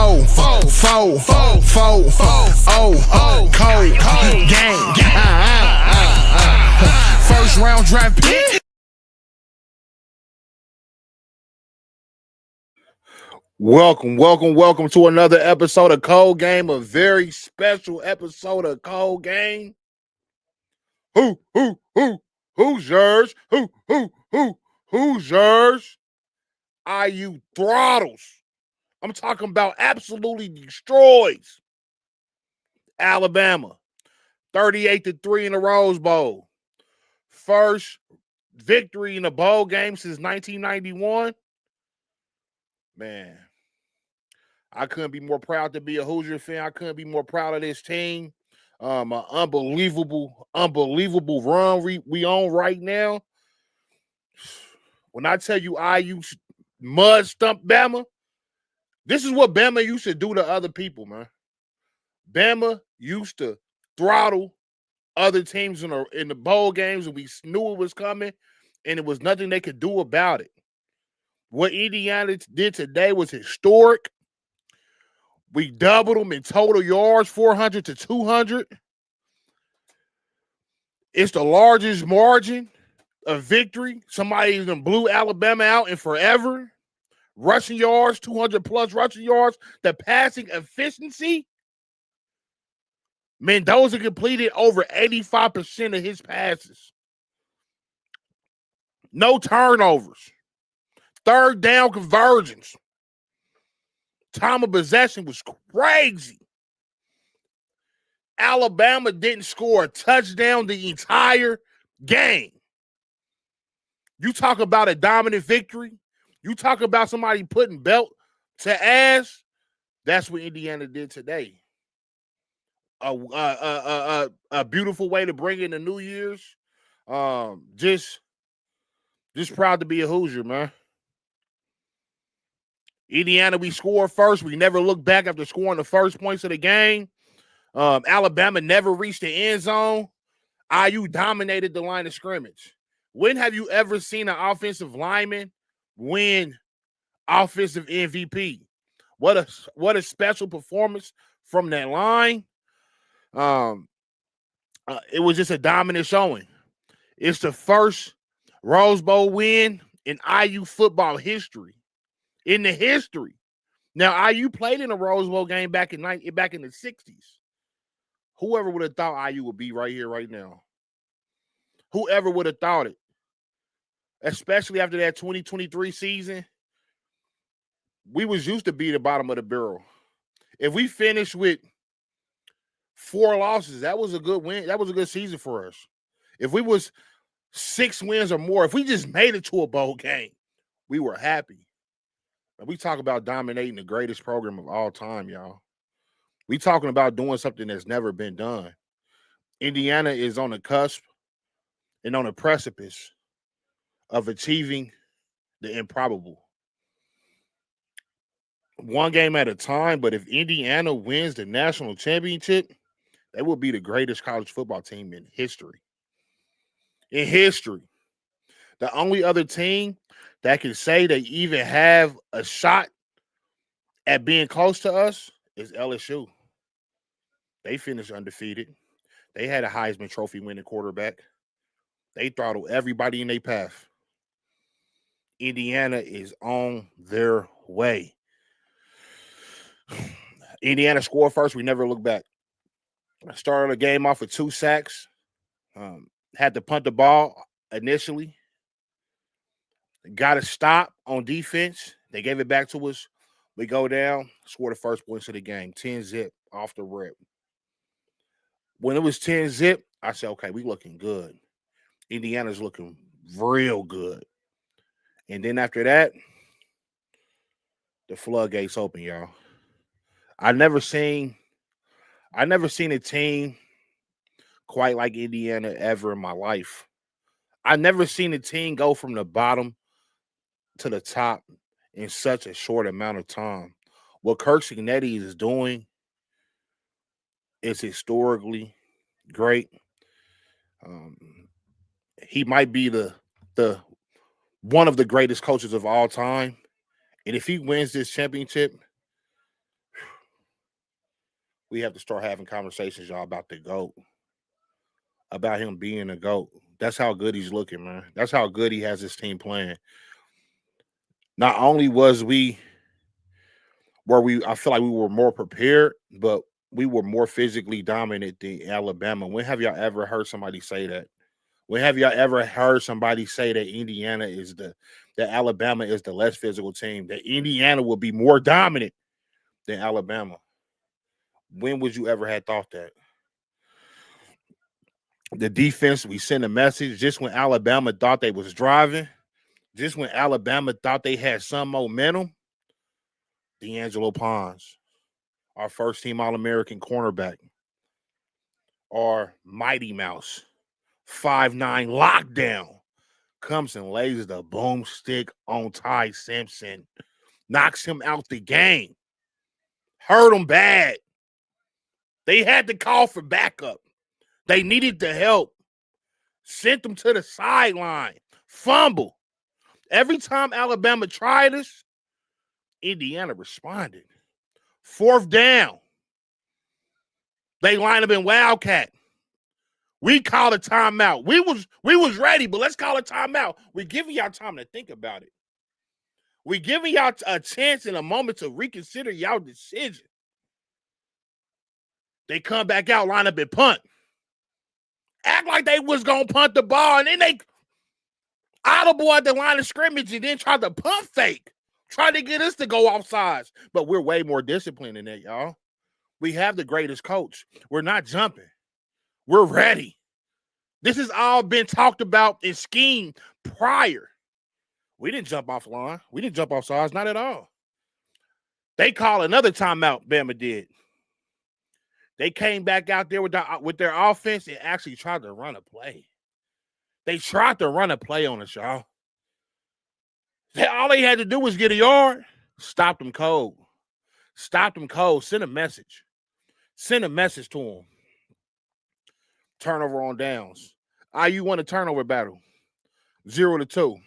cold game. First round draft pick. Welcome to another episode of Cold Game, a very special episode of Cold Game. Hoosiers, Hoosiers, IU throttles. I'm talking about absolutely destroys Alabama, 38-3 in the Rose Bowl. First victory in a bowl game since 1991. Man, I couldn't be more proud to be a Hoosier fan. I couldn't be more proud of this team. An unbelievable run we on right now. When I tell you IU mud stump Bama, this is what Bama used to do to other people, man. Bama used to throttle other teams in the bowl games, and we knew it was coming, and it was nothing they could do about it. What Indiana did today was historic. We doubled them in total yards, 400 to 200. It's the largest margin of victory. Somebody even blew Alabama out in forever. Rushing yards, 200-plus rushing yards. The passing efficiency. Mendoza completed over 85% of his passes. No turnovers. Third down conversions. Time of possession was crazy. Alabama didn't score a touchdown the entire game. You talk about a dominant victory. You talk about somebody putting belt to ass. That's what Indiana did today. A beautiful way to bring in the New Year's. Just proud to be a Hoosier, man. Indiana, we scored first. We never looked back after scoring the first points of the game. Alabama never reached the end zone. IU dominated the line of scrimmage. When have you ever seen an offensive lineman win offensive MVP? What a special performance from that line. It was just a dominant showing. It's the first Rose Bowl win in IU football history. In the history. Now, IU played in a Rose Bowl game back in the 60s. Whoever would have thought IU would be right here, right now? Whoever would have thought it? Especially after that 2023 season. We was used to be the bottom of the barrel. If we finished with 4 losses, that was a good win. That was a good season for us. If we was 6 wins or more, if we just made it to a bowl game, we were happy. We talk about dominating the greatest program of all time, y'all. We talking about doing something that's never been done. Indiana is on the cusp and on the precipice of achieving the improbable. One game at a time, but if Indiana wins the national championship, they will be the greatest college football team in history. In history. The only other team that can say they even have a shot at being close to us is LSU. They finished undefeated. They had a Heisman Trophy winning quarterback. They throttled everybody in their path. Indiana is on their way. Indiana scored first. We never looked back. Started the game off with 2 sacks. Had to punt the ball initially. Got a stop on defense. They gave it back to us. We go down, score the first points of the game. 10-zip off the rip. When it was 10-zip, I said, okay, we looking good. Indiana's looking real good. And then after that, the floodgates open, y'all. I never seen a team quite like Indiana ever in my life. I never seen a team go from the bottom to the top in such a short amount of time. What Kirk Cignetti is doing is historically great. He might be the one of the greatest coaches of all time. And if he wins this championship, we have to start having conversations, y'all, about the GOAT, about him being a GOAT. That's how good he's looking, man. That's how good he has his team playing. Not only was we I feel like we were more prepared, but we were more physically dominant than Alabama. When have y'all ever heard somebody say that? When have y'all ever heard somebody say that that Alabama is the less physical team, that Indiana will be more dominant than Alabama? When would you ever have thought that? The defense, we sent a message just when Alabama thought they was driving, just when Alabama thought they had some momentum. D'Angelo Pons, our first team All-American cornerback, our Mighty Mouse, 5'9" lockdown, comes and lays the boomstick on Ty Simpson, knocks him out the game, hurt him bad. They had to call for backup. They needed the help. Sent them to the sideline. Fumble. Every time Alabama tried us, Indiana responded. 4th down. They line up in Wildcat. We call a timeout. We was ready, but let's call a timeout. We're giving y'all time to think about it. We're giving y'all a chance and a moment to reconsider y'all decision. They come back out, line up and punt. Act like they was going to punt the ball, and then they audible at the line of scrimmage and then try to punt fake. Try to get us to go offsides. But we're way more disciplined than that, y'all. We have the greatest coach. We're not jumping. We're ready. This has all been talked about and schemed prior. We didn't jump off the line. We didn't jump off sides, not at all. They call another timeout, Bama did. They came back out there with their offense and actually tried to run a play. They tried to run a play on us, y'all. All they had to do was get a yard. Stop them cold. Stop them cold. Send a message. Send a message to them. Turnover on downs. IU won a turnover battle. 0-2.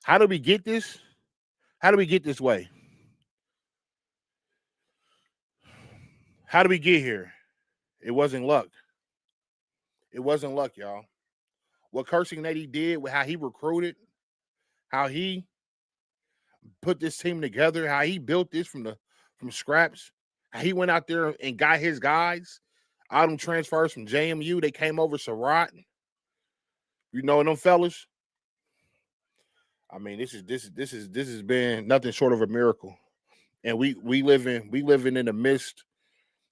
How do we get this? How do we get this way? How do we get here? It wasn't luck. It wasn't luck, y'all. What Cursing that he did with how he recruited, how he put this team together, how he built this from scraps, how he went out there and got his guys. All them transfers from JMU, they came over Surratt. You know them fellas. I mean, this has been nothing short of a miracle, and we living in the midst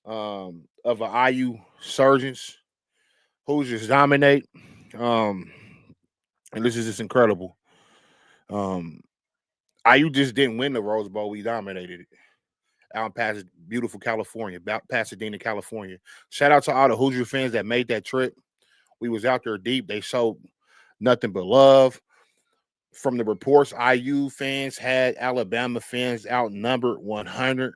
of an IU surgence. Hoosiers dominate, and this is just incredible. IU just didn't win the Rose Bowl; we dominated it. Out past beautiful California, Pasadena, California. Shout out to all the Hoosier fans that made that trip. We was out there deep. They showed nothing but love. From the reports, IU fans had Alabama fans outnumbered 100-1.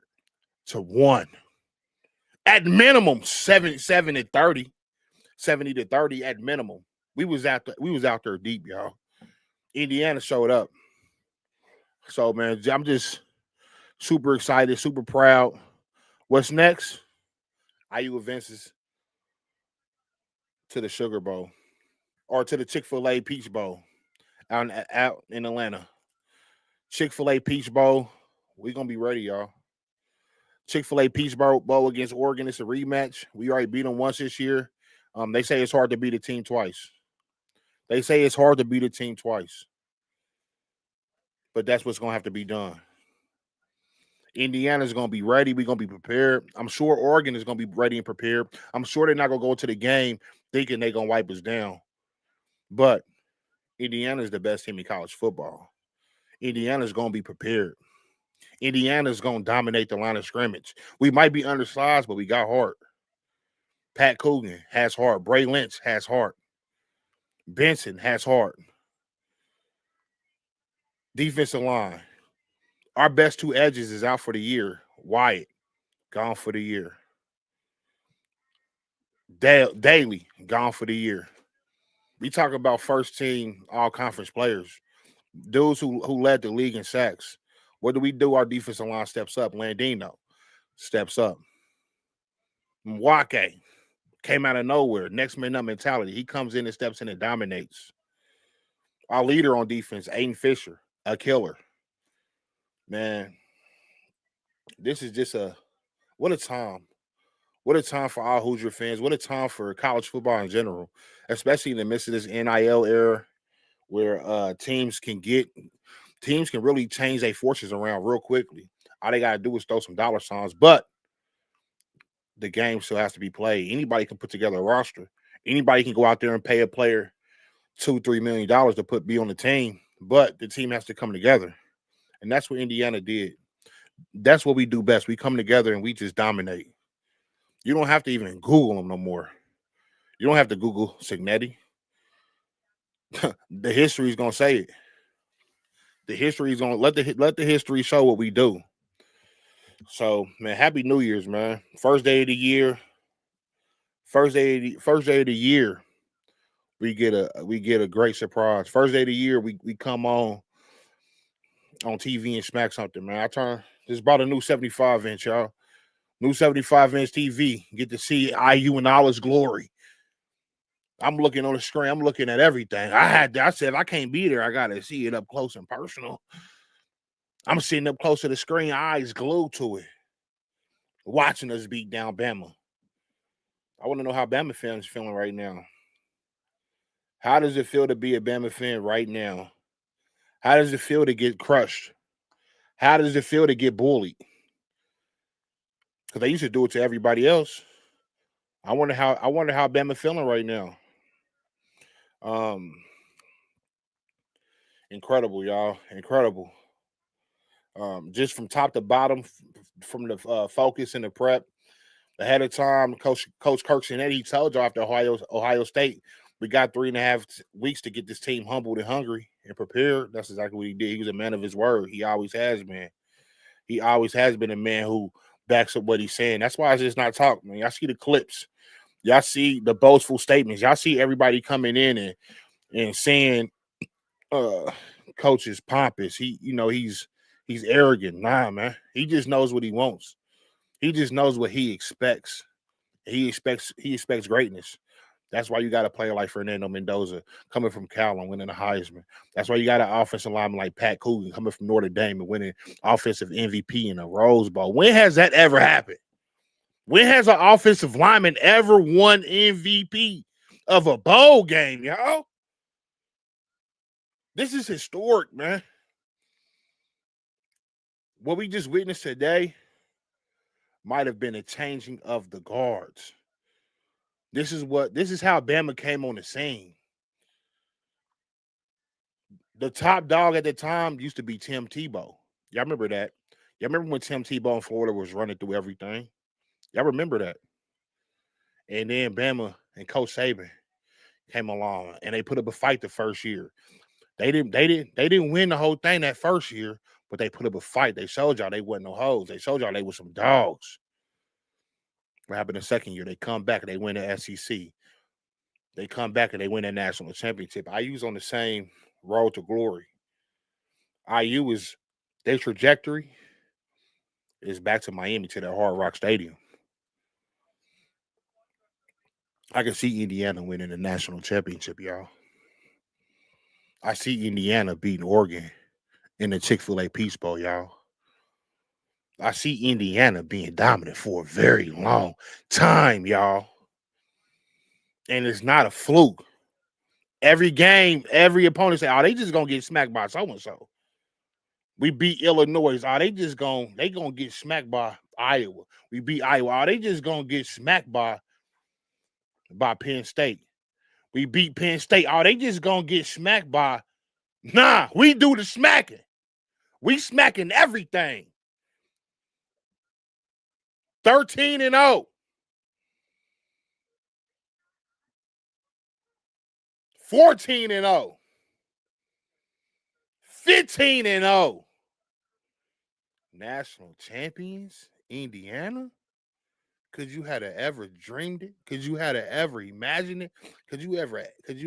At minimum, 70-30 at minimum. We was out there deep, y'all. Indiana showed up. So, man, I'm just super excited, super proud. What's next? IU advances to the Sugar Bowl or to the Chick-fil-A Peach Bowl out in Atlanta. Chick-fil-A Peach Bowl. We're going to be ready, y'all. Chick-fil-A Peach Bowl against Oregon. It's a rematch. We already beat them once this year. They say it's hard to beat a team twice. But that's what's going to have to be done. Indiana's going to be ready. We're going to be prepared. I'm sure Oregon is going to be ready and prepared. I'm sure they're not going to go to the game thinking they're going to wipe us down. But Indiana's the best team in college football. Indiana's going to be prepared. Indiana's going to dominate the line of scrimmage. We might be undersized, but we got heart. Pat Coogan has heart. Bray Lynch has heart. Benson has heart. Defensive line. Our best two edges is out for the year. Wyatt, gone for the year. Daly, gone for the year. We talk about first team all-conference players. Dudes who led the league in sacks. What do? Our defensive line steps up. Landino steps up. Mwake came out of nowhere. Next man up mentality. He comes in and steps in and dominates. Our leader on defense, Aiden Fisher, a killer. Man, this is just what a time. What a time for all Hoosier fans. What a time for college football in general, especially in the midst of this NIL era where teams can really change their fortunes around real quickly. All they gotta do is throw some dollar signs, but the game still has to be played. Anybody can put together a roster. Anybody can go out there and pay a player $2-3 million to be on the team, but the team has to come together. And that's what Indiana did. That's what we do best. We come together and we just dominate. You don't have to even Google them no more. You don't have to Google Signetti. The history is gonna say it. The history is gonna let the history show what we do. So, man, happy New Year's, man. First day of the year. First day of the year. We get a great surprise. First day of the year, we come on TV and smack something, man. Just bought a new 75-inch, y'all. New 75-inch TV. Get to see IU in all its glory. I'm looking on the screen. I'm looking at everything. I said, if I can't be there, I got to see it up close and personal. I'm sitting up close to the screen, eyes glued to it, watching us beat down Bama. I want to know how Bama fans feeling right now. How does it feel to be a Bama fan right now? How does it feel to get crushed? How does it feel to get bullied? Because they used to do it to everybody else. I wonder how Bama feeling right now. Incredible, y'all. Incredible. Just from top to bottom, from the focus and the prep. Ahead of time, Coach Kirkson, he told you after Ohio State, we got 3.5 weeks to get this team humbled and hungry and prepared. That's exactly what he did. He was a man of his word. He always has been. He always has been a man who backs up what he's saying. That's why it's just not talk, man. Y'all see the clips. Y'all see the boastful statements. Y'all see everybody coming in and saying Coach is pompous. He's arrogant. Nah, man. He just knows what he wants. He just knows what he expects. He expects greatness. That's why you got a player like Fernando Mendoza coming from Cal and winning the Heisman. That's why you got an offensive lineman like Pat Coogan coming from Notre Dame and winning offensive MVP in a Rose Bowl. When has that ever happened? When has an offensive lineman ever won MVP of a bowl game, y'all? This is historic, man. What we just witnessed today might have been a changing of the guards. This is how Bama came on the scene. The top dog at the time used to be Tim Tebow. Y'all remember that? Y'all remember when Tim Tebow in Florida was running through everything? Y'all remember that? And then Bama and Coach Saban came along and they put up a fight the first year. They didn't win the whole thing that first year, but they put up a fight. They showed y'all they wasn't no hoes. They showed y'all they were some dogs. What happened the second year? They come back and they win the SEC. They come back and they win that national championship. IU's on the same road to glory. IU is their trajectory is back to Miami, to their Hard Rock Stadium. I can see Indiana winning the national championship, y'all. I see Indiana beating Oregon in the Chick-fil-A Peach Bowl, y'all. I see Indiana being dominant for a very long time, y'all. And it's not a fluke. Every game, every opponent say, "Oh, they just gonna get smacked by so and so." We beat Illinois. Oh, they gonna get smacked by Iowa. We beat Iowa. Oh, they just gonna get smacked by Penn State. We beat Penn State. Oh, they just gonna get smacked by. Nah, we do the smacking. We smacking everything. 13-0. 14-0. 15-0. National champions, Indiana? Could you have ever dreamed it? Could you have ever imagined it? Could you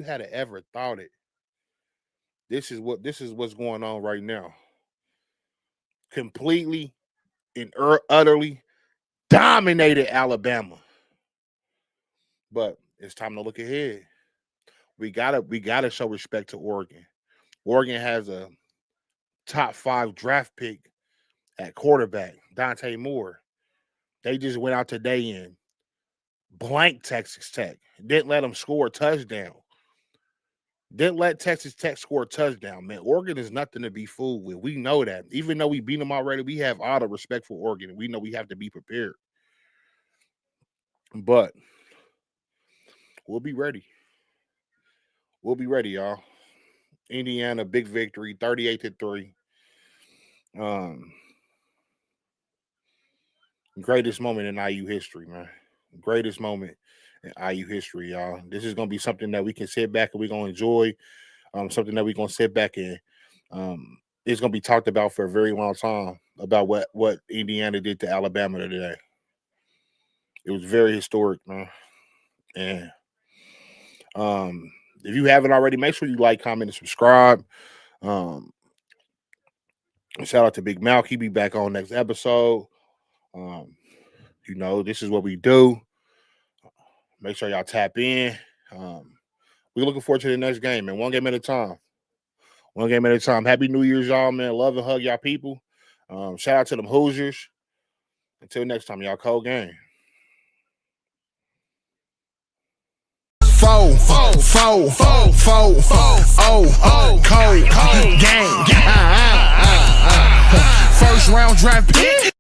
have ever thought it? This is what's going on right now. Completely and utterly dominated Alabama. But it's time to look ahead. We gotta show respect to Oregon. Oregon has a top 5 draft pick at quarterback, Dante Moore. They just went out today and blank Texas Tech. Didn't let them score a touchdown. Didn't let Texas Tech score a touchdown, man. Oregon is nothing to be fooled with. We know that. Even though we beat them already, we have all the respect for Oregon. We know we have to be prepared. But we'll be ready. We'll be ready, y'all. Indiana, big victory, 38-3. Greatest moment in IU history, man. Greatest moment in IU history, y'all. This is gonna be something that we can sit back and we're gonna enjoy. Something that we're gonna sit back and it's gonna be talked about for a very long time about what Indiana did to Alabama today. It was very historic, man. And if you haven't already, make sure you like, comment, and subscribe. Shout out to Big Mouth. He'll be back on next episode. You know, this is what we do. Make sure y'all tap in. We're looking forward to the next game, man. One game at a time. One game at a time. Happy New Year's, y'all, man. Love and hug y'all people. Shout out to them Hoosiers. Until next time, y'all. Cold game. Four, cold game. First round draft pick.